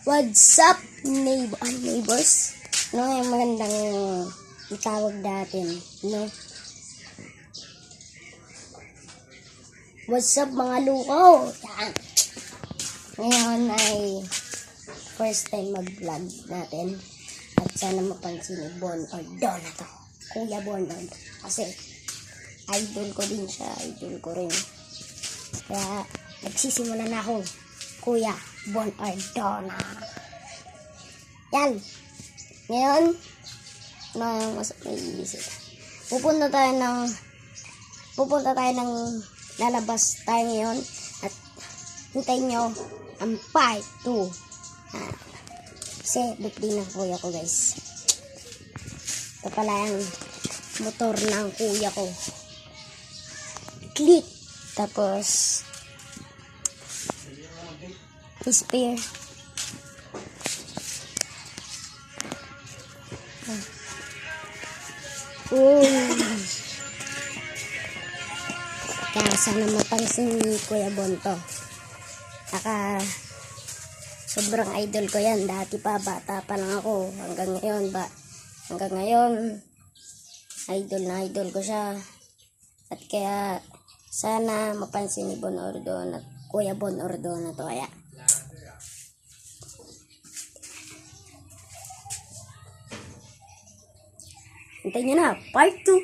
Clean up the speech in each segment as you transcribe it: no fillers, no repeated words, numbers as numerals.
What's up, neighbors? No, yung magandang itawag natin, no? What's up, mga luko? Yan. Ngayon ay first time mag-vlog natin. At sana mapansin ni Bon Ordo na to. Kuya Bon Ordo. Kasi idol ko din siya. Idol ko rin. Kaya nagsisimula na ako. Kuya Bon Ordo na. Yan. Ngayon, may iisip. Pupunta tayo ng lalabas tayo ngayon at hintayin nyo ang part 2. Kasi dupli ng kuya ko, guys. Ito pala yung motor ng kuya ko. Click. Tapos spare. Kaya sana mapansin ni Kuya Bon to. Sobrang idol ko yan. Dati pa, bata pa lang ako. Hanggang ngayon, idol na idol ko siya. At kaya, sana mapansin ni Bon Ordo na Kuya Bon Ordo na to. Kaya, hintayin nyo na, part 2.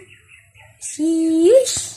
Sheesh!